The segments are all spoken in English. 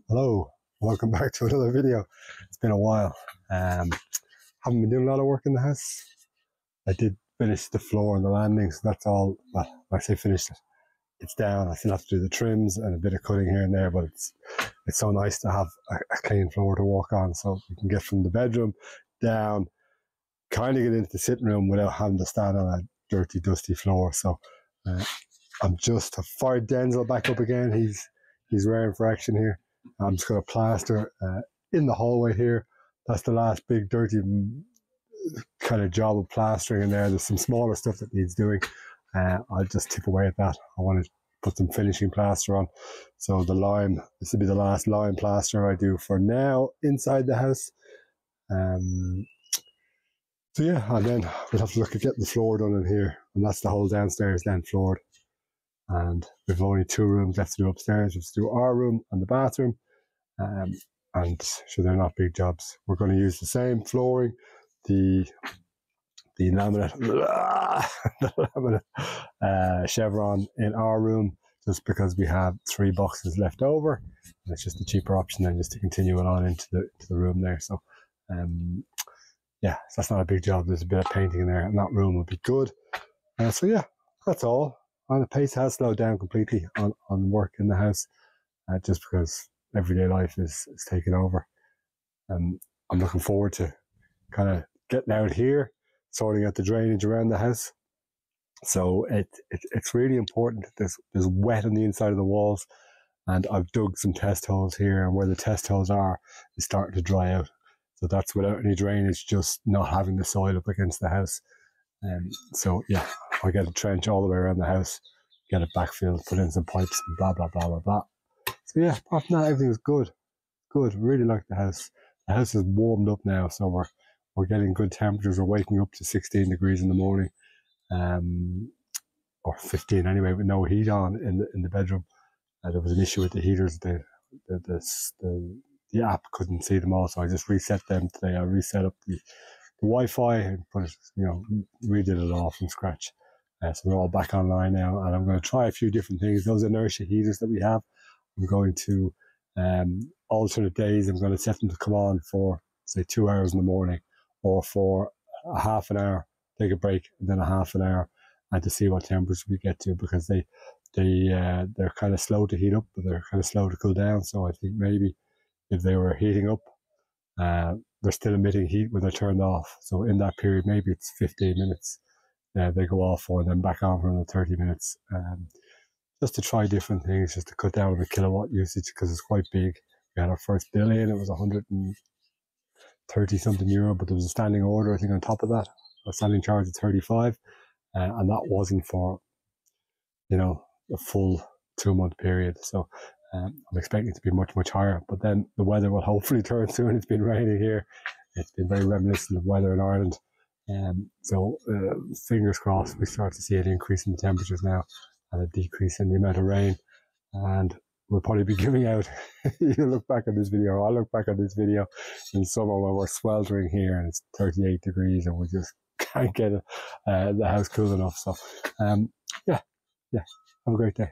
Hello, welcome back to another video. It's been a while. Haven't been doing a lot of work in the house. I did finish the floor and the landing, so that's all. Well, when I say finished it, it's down. I still have to do the trims and a bit of cutting here and there, but it's so nice to have a clean floor to walk on, so you can get from the bedroom down, kind of get into the sitting room without having to stand on a dirty, dusty floor. So I've fired Denzel back up again. He's raring for action here. I'm just going to plaster in the hallway here. That's the last big dirty kind of job of plastering in there. There's some smaller stuff that needs doing. I'll just tip away at that. I want to put some finishing plaster on. So the lime, this will be the last lime plaster I do for now inside the house. So yeah, and then we'll have to look at getting the floor done in here. And that's the whole downstairs then floored. And we've only 2 rooms left to do upstairs. We have to do our room and the bathroom. And so they're not big jobs. We're going to use the same flooring, the laminate, the laminate chevron in our room, just because we have 3 boxes left over. And it's just a cheaper option than just to continue it on into the room there. So yeah, so that's not a big job. There's a bit of painting in there, and that room will be good. So yeah, that's all. And the pace has slowed down completely on work in the house, just because everyday life is taking over. I'm looking forward to kind of getting out here, sorting out the drainage around the house. So it's really important. There's wet on the inside of the walls, and I've dug some test holes here, and where the test holes are is starting to dry out. So that's without any drainage, just not having the soil up against the house. So yeah, I'll get a trench all the way around the house, get it backfilled, put in some pipes and blah, blah, blah, blah, blah. So yeah, apart from that, everything is good. Good, really like the house. The house is warmed up now, so we're getting good temperatures. We're waking up to 16 degrees in the morning, or 15 anyway, with no heat on in the bedroom. There was an issue with the heaters. The app couldn't see them all, so I just reset them today. I reset up the Wi-Fi and put it, redid it all from scratch. So they're all back online now, and I'm going to try a few different things. Those inertia heaters that we have, I'm going to alternate days. I'm going to set them to come on for, say, 2 hours in the morning, or for a half an hour, take a break, and then a half an hour, and to see what temperature we get to, because they're kind of slow to heat up, but they're kind of slow to cool down. So I think maybe if they were heating up, they're still emitting heat when they're turned off. So in that period, maybe it's 15 minutes, they go off for, and then back on for another 30 minutes. Just to try different things, just to cut down on the kilowatt usage, because it's quite big. We had our first bill in, it was 130 something euro, but there was a standing order, I think, on top of that, a standing charge of 35, and that wasn't for, a full 2-month period. So I'm expecting it to be much, much higher, but then the weather will hopefully turn soon. It's been raining here. It's been very reminiscent of weather in Ireland. So fingers crossed we start to see an increase in the temperatures now, and a decrease in the amount of rain. And we'll probably be giving out, you look back at this video, or I'll look back at this video in summer when we're sweltering here and it's 38 degrees and we just can't get the house cool enough. So yeah, have a great day.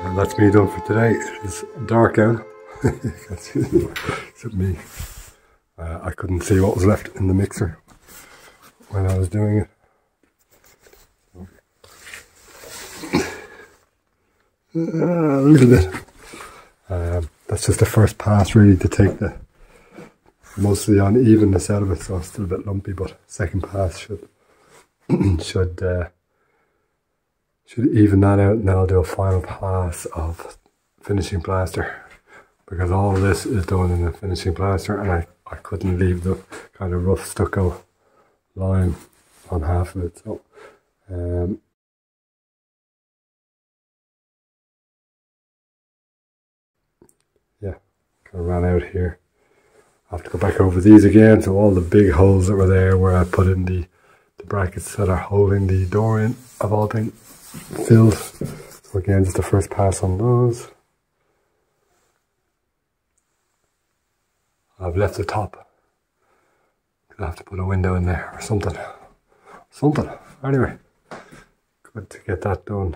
And that's me done for today. It's dark out. Except me. I couldn't see what was left in the mixer when I was doing it. A little bit. That's just the first pass really to take the most of the unevenness out of it, so it's still a bit lumpy, but second pass should even that out, and then I'll do a final pass of finishing plaster, because all of this is done in the finishing plaster, and I couldn't leave the kind of rough stucco line on half of it, so yeah, kind of ran out here. I have to go back over these again, so all the big holes that were there where I put in the brackets that are holding the door in have all been filled. So again, just the first pass on those. I've left the top. I have to put a window in there or something. Anyway, good to get that done.